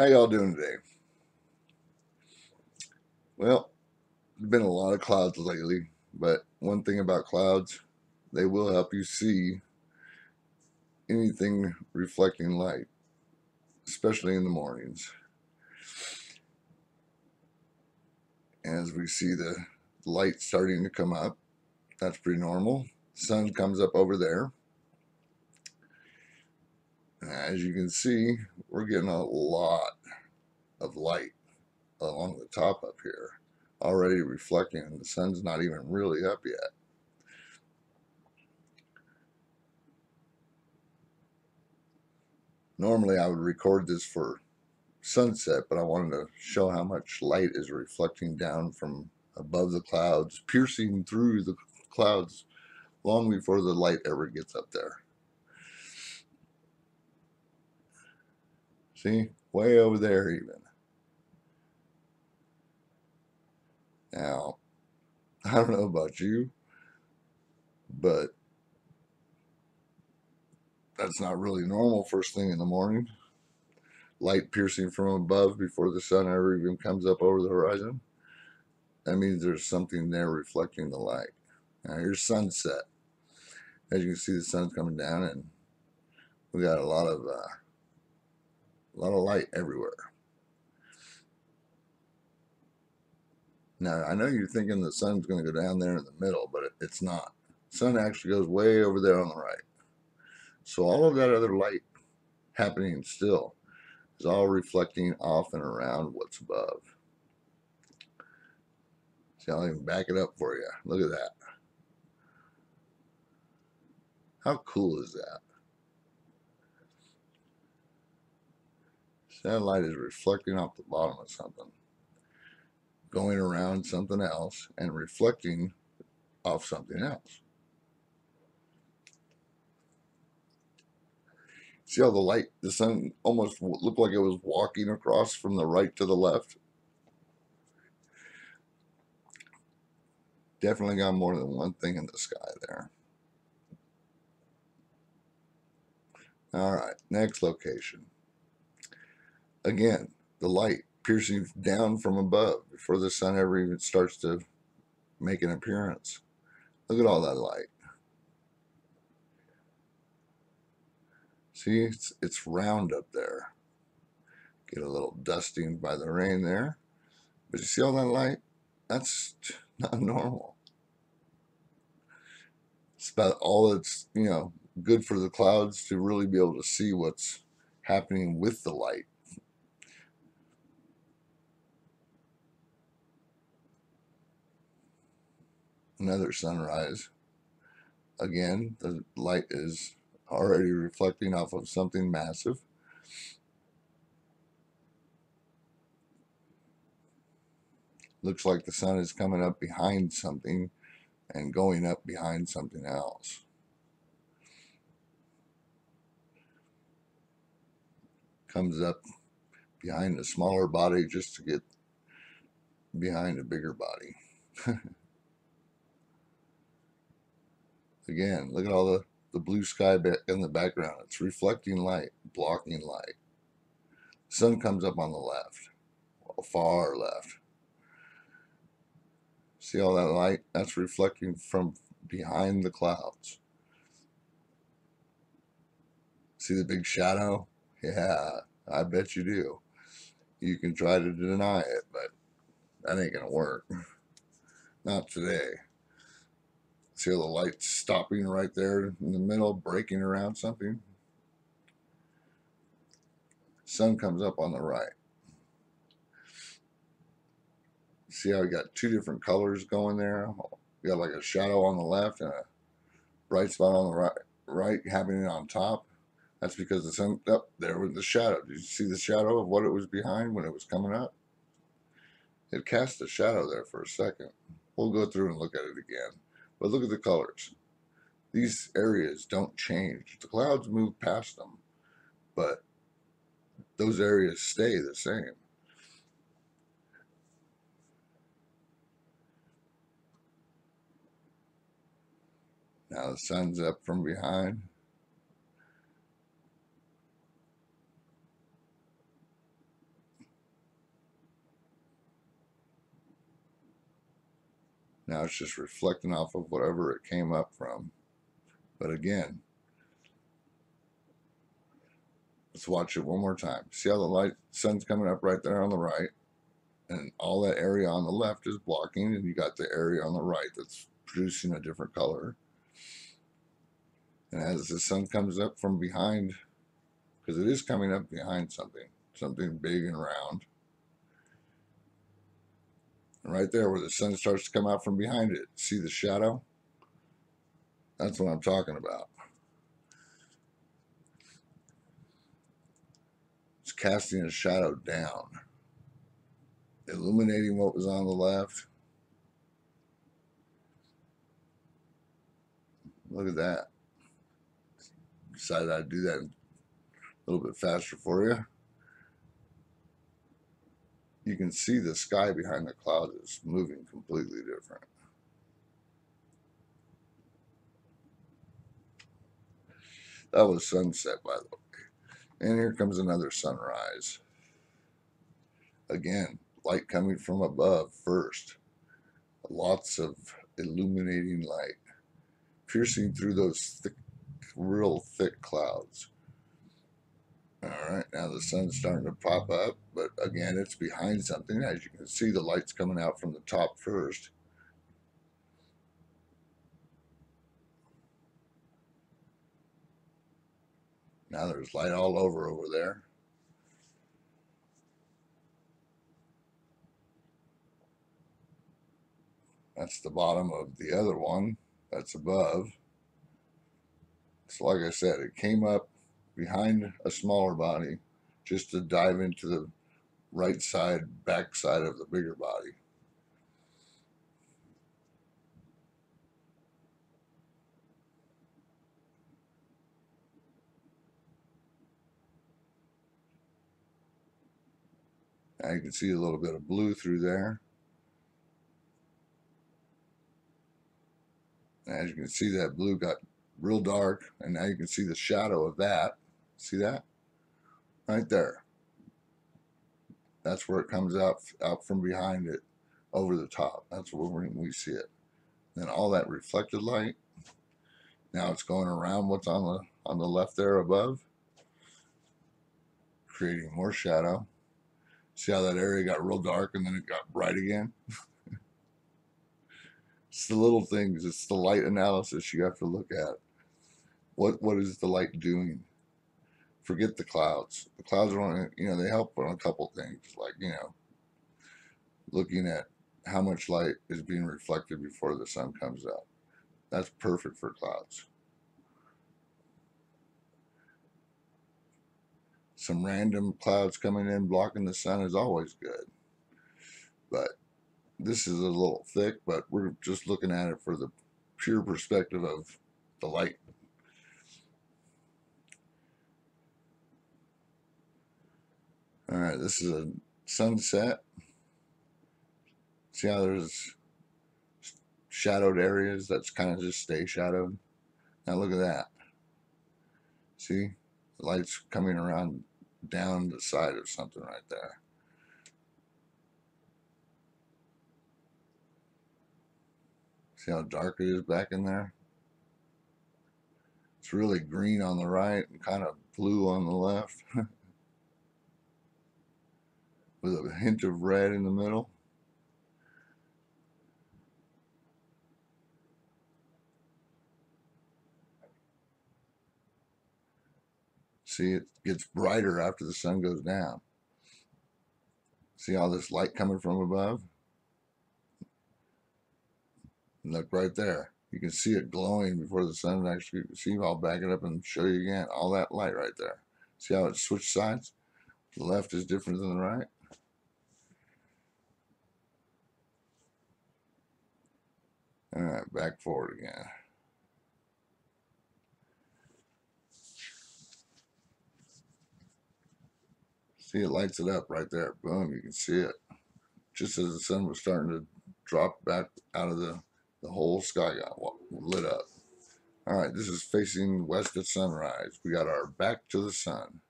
How y'all doing today? Well, there's been a lot of clouds lately, but one thing about clouds, they will help you see anything reflecting light, especially in the mornings. As we see the light starting to come up, that's pretty normal. Sun comes up over there. As you can see, we're getting a lot of light along the top up here, already reflecting, and the sun's not even really up yet. Normally I would record this for sunset, but I wanted to show how much light is reflecting down from above the clouds, piercing through the clouds long before the light ever gets up there. See, way over there even. Now, I don't know about you, but that's not really normal first thing in the morning. Light piercing from above before the sun ever even comes up over the horizon. That means there's something there reflecting the light. Now here's sunset. As you can see, the sun's coming down, and we got a lot of light everywhere. Now, I know you're thinking the sun's going to go down there in the middle, but it's not. The sun actually goes way over there on the right. So all of that other light happening still is all reflecting off and around what's above. See, I'll even back it up for you. Look at that. How cool is that? Satellite is reflecting off the bottom of something, going around something else, and reflecting off something else. See how the light, the sun almost looked like it was walking across from the right to the left? Definitely got more than one thing in the sky there. All right, next location. Again, the light piercing down from above before the sun ever even starts to make an appearance. Look at all that light. See, it's round up there. Get a little dusting by the rain there. But you see all that light? That's not normal. It's about all that's, good for the clouds to really be able to see what's happening with the light. Another sunrise. Again, the light is already reflecting off of something massive. Looks like the sun is coming up behind something and going up behind something else. Comes up behind a smaller body just to get behind a bigger body. Again, look at all the blue sky in the background. It's reflecting light, blocking light. The sun comes up on the left, far left. See all that light? That's reflecting from behind the clouds. See the big shadow? Yeah, I bet you do. You can try to deny it, but that ain't gonna work. Not today. See all the light stopping right there in the middle, breaking around something? Sun comes up on the right. See how we got two different colors going there? We got like a shadow on the left and a bright spot on the right happening on top. That's because the sun up there with the shadow. Did you see the shadow of what it was behind when it was coming up? It cast a shadow there for a second. We'll go through and look at it again. But look at the colors. These areas don't change. The clouds move past them, but those areas stay the same. Now the sun's up from behind. Now it's just reflecting off of whatever it came up from. But again, let's watch it one more time. See how the sun's coming up right there on the right, and all that area on the left is blocking, and you got the area on the right that's producing a different color. And as the sun comes up from behind, because it is coming up behind something big and round, and right there where the sun starts to come out from behind it, see the shadow? That's what I'm talking about. It's casting a shadow down, illuminating what was on the left. Look at that. Decided I'd do that a little bit faster for you. You can see the sky behind the clouds is moving completely different. That was sunset, by the way. And here comes another sunrise. Again, light coming from above first. Lots of illuminating light, piercing through those thick, real thick clouds. All right, now the sun's starting to pop up, but again, it's behind something. As you can see, the light's coming out from the top first. Now there's light all over there. That's the bottom of the other one that's above. So like I said, it came up behind a smaller body just to dive into the right side, back side of the bigger body. Now you can see a little bit of blue through there. As you can see, that blue got real dark, and now you can see the shadow of that. See that? Right there. That's where it comes out from behind it, over the top. That's where we see it. Then all that reflected light, now it's going around what's on the left there above, creating more shadow. See how that area got real dark and then it got bright again? It's the little things. It's the light analysis you have to look at. What is the light doing? Forget the clouds. The clouds are on, they help on a couple things, like, looking at how much light is being reflected before the sun comes up. That's perfect for clouds. Some random clouds coming in blocking the sun is always good, but this is a little thick, but we're just looking at it for the pure perspective of the light. All right, this is a sunset. See how there's shadowed areas that's kind of just stay shadowed. Now look at that. See, the light's coming around down the side of something right there. See how dark it is back in there? It's really green on the right and kind of blue on the left with a hint of red in the middle. See, it gets brighter after the sun goes down. See all this light coming from above? And look right there. You can see it glowing before the sun actually, see, I'll back it up and show you again. All that light right there. See how it switched sides? The left is different than the right. All right, back forward again. See, it lights it up right there. Boom, you can see it. Just as the sun was starting to drop back out of the whole sky got lit up. All right, this is facing west at sunrise. We got our back to the sun.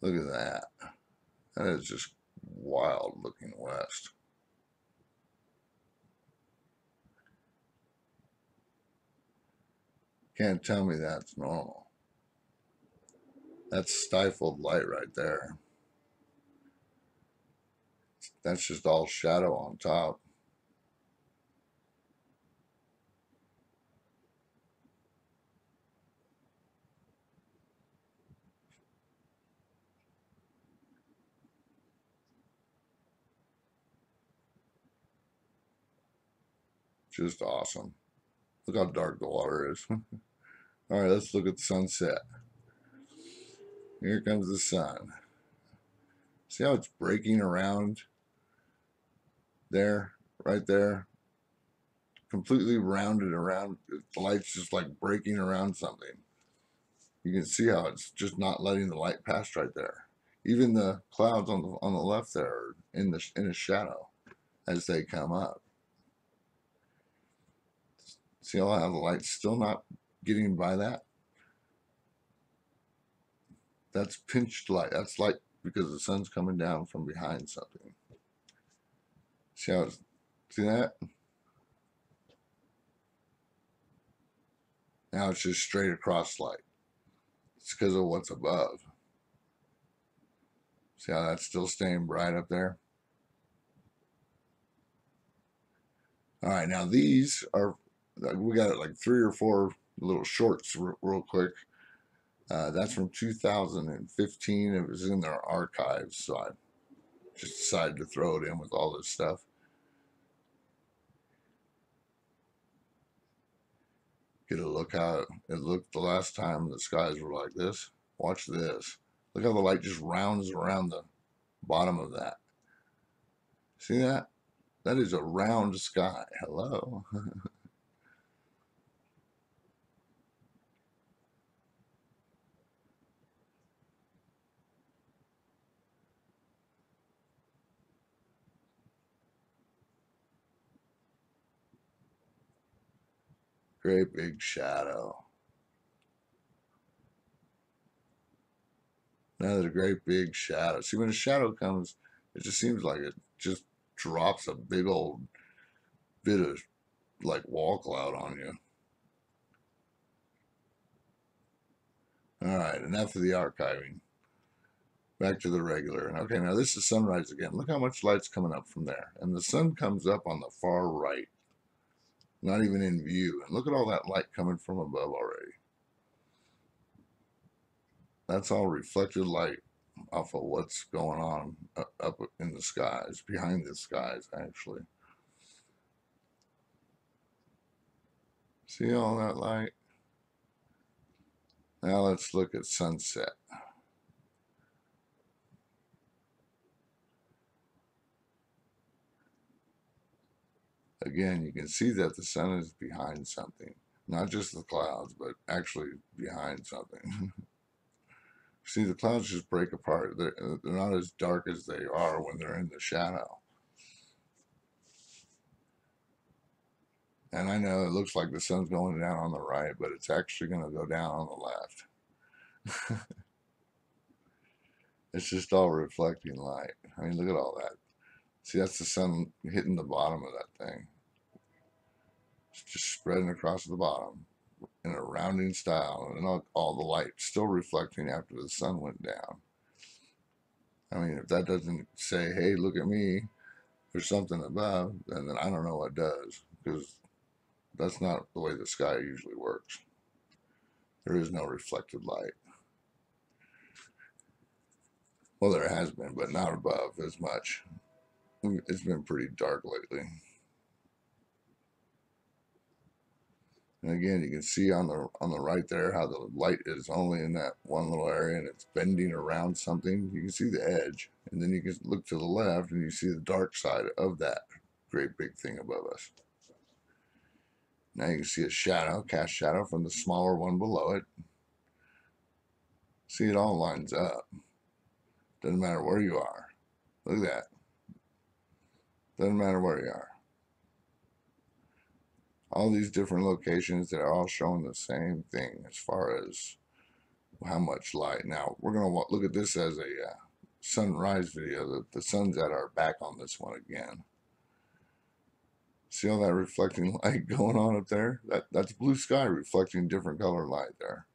Look at that. That is just wild looking west. Can't tell me that's normal. That's stifled light right there. That's just all shadow on top. Just awesome. Look how dark the water is. All right, let's look at the sunset. Here comes the sun. See how it's breaking around there, right there? Completely rounded around. The light's just like breaking around something. You can see how it's just not letting the light pass right there. Even the clouds on the left there are in a shadow as they come up. See how the light's still not getting by that? That's pinched light. That's light because the sun's coming down from behind something. See how it's, see that? Now it's just straight across light. It's because of what's above. See how that's still staying bright up there? All right, now these are, we got like 3 or 4 little shorts real quick. That's from 2015. It was in their archives, so I just decided to throw it in with all this stuff. Get a look how it looked the last time the skies were like this. Watch this. Look how the light just rounds around the bottom of that. See that? That is a round sky. Hello. Great big shadow. Another great big shadow. See, when a shadow comes, it just seems like it just drops a big old bit of like wall cloud on you. All right, enough of the archiving. Back to the regular. And okay, now this is sunrise again. Look how much light's coming up from there. And the sun comes up on the far right. Not even in view. And look at all that light coming from above already. That's all reflected light off of what's going on up in the skies, behind the skies, actually. See all that light? Now let's look at sunset. Again, you can see that the sun is behind something. Not just the clouds, but actually behind something. See, the clouds just break apart. They're not as dark as they are when they're in the shadow. And I know it looks like the sun's going down on the right, but it's actually going to go down on the left. It's just all reflecting light. I mean, look at all that. See, that's the sun hitting the bottom of that thing. It's just spreading across the bottom in a rounding style, and all the light still reflecting after the sun went down. I mean, if that doesn't say, hey, look at me, there's something above, then I don't know what does, because that's not the way the sky usually works. There is no reflected light. Well, there has been, but not above as much. It's been pretty dark lately. And again, you can see on the right there how the light is only in that one little area and it's bending around something. You can see the edge, and then you can look to the left and you see the dark side of that great big thing above us. Now you can see a shadow, cast shadow from the smaller one below it. See, it all lines up. Doesn't matter where you are. Look at that. Doesn't matter where you are. All these different locations, they're all showing the same thing as far as how much light. Now, we're going to look at this as a sunrise video. The sun's at our back on this one again. See all that reflecting light going on up there? That's blue sky reflecting different color light there.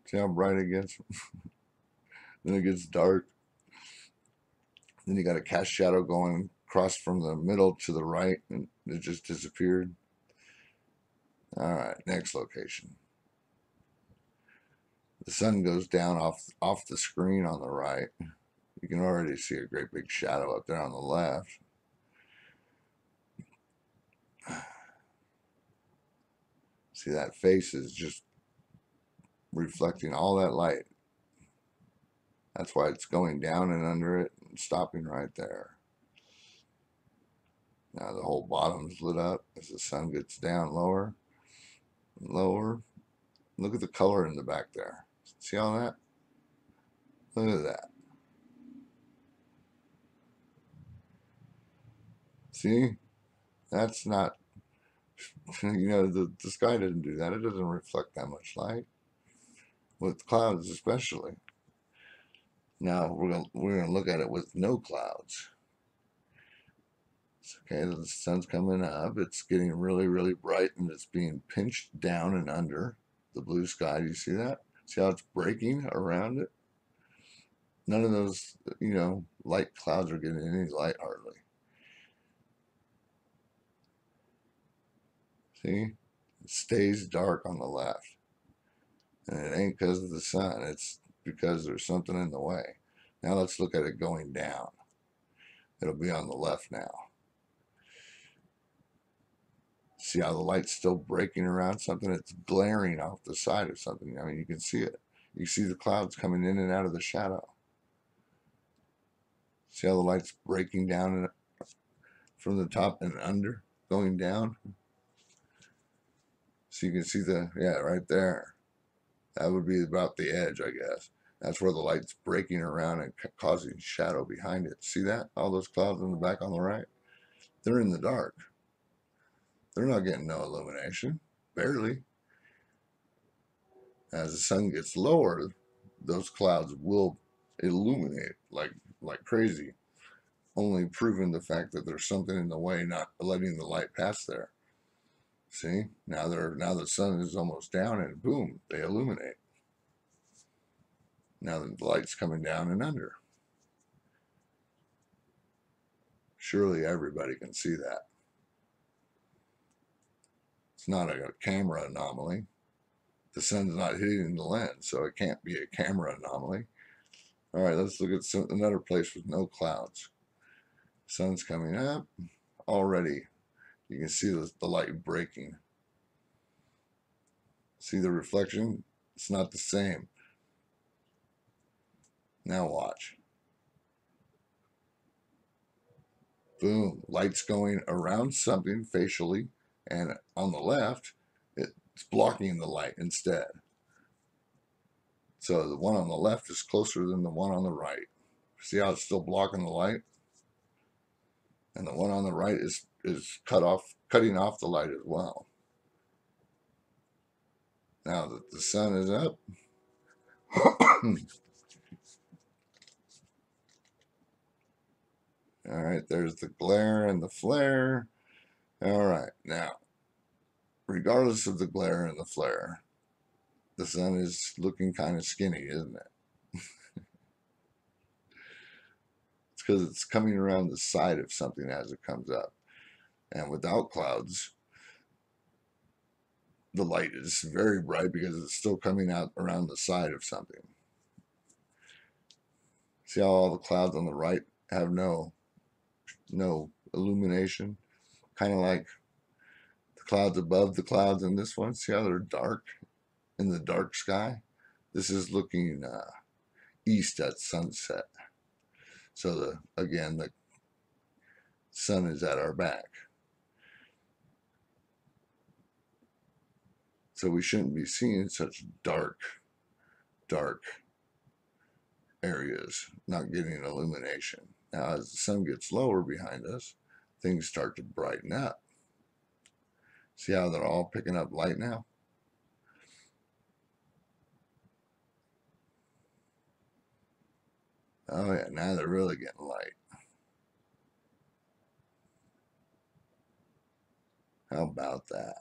See how bright it gets? Then it gets dark. Then you got a cast shadow going across from the middle to the right, and it just disappeared. All right, next location. The sun goes down off the screen on the right. You can already see a great big shadow up there on the left. See, that face is just reflecting all that light. That's why it's going down and under it and stopping right there. Now the whole bottom's lit up as the sun gets down lower and lower. Look at the color in the back there. See all that? Look at that. See? That's not, you know, the sky doesn't do that. It doesn't reflect that much light. With clouds especially. Now we're gonna look at it with no clouds. Okay, the sun's coming up. It's getting really, really bright, and it's being pinched down and under the blue sky. Do you see that? See how it's breaking around it? None of those, you know, light clouds are getting any light hardly. See? It stays dark on the left. And it ain't because of the sun. It's because there's something in the way. Now let's look at it going down. It'll be on the left now. See how the light's still breaking around something? It's glaring off the side of something. I mean, you can see it. You see the clouds coming in and out of the shadow. See how the light's breaking down from the top and under, going down? So you can see right there. That would be about the edge, I guess. That's where the light's breaking around and causing shadow behind it. See that? All those clouds in the back on the right? They're in the dark. They're not getting no illumination, barely. As the sun gets lower, those clouds will illuminate like crazy, only proving the fact that there's something in the way, not letting the light pass there. See, now the sun is almost down, and boom, they illuminate. Now the light's coming down and under. Surely everybody can see that. It's not a camera anomaly. The sun's not hitting the lens, so it can't be a camera anomaly. All right, let's look at another place with no clouds. Sun's coming up already. You can see the light breaking. See the reflection? It's not the same. Now watch. Boom, light's going around something facially, and on the left, it's blocking the light instead. So the one on the left is closer than the one on the right. See how it's still blocking the light? And the one on the right is cutting off the light as well. Now that the sun is up, all right, there's the glare and the flare. All right, now, regardless of the glare and the flare, the sun is looking kind of skinny, isn't it? It's because it's coming around the side of something as it comes up. And without clouds, the light is very bright because it's still coming out around the side of something. See how all the clouds on the right have no illumination? Kind of like the clouds above the clouds in this one. See how they're dark in the dark sky? This is looking east at sunset. So again, the sun is at our back. So we shouldn't be seeing such dark areas, not getting illumination. Now, as the sun gets lower behind us, things start to brighten up. See how they're all picking up light now? Oh yeah, now they're really getting light. How about that?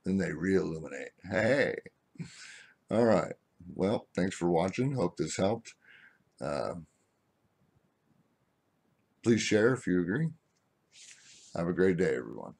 Then they re-illuminate. Hey. All right. Well, thanks for watching. Hope this helped. Please share if you agree. Have a great day, everyone.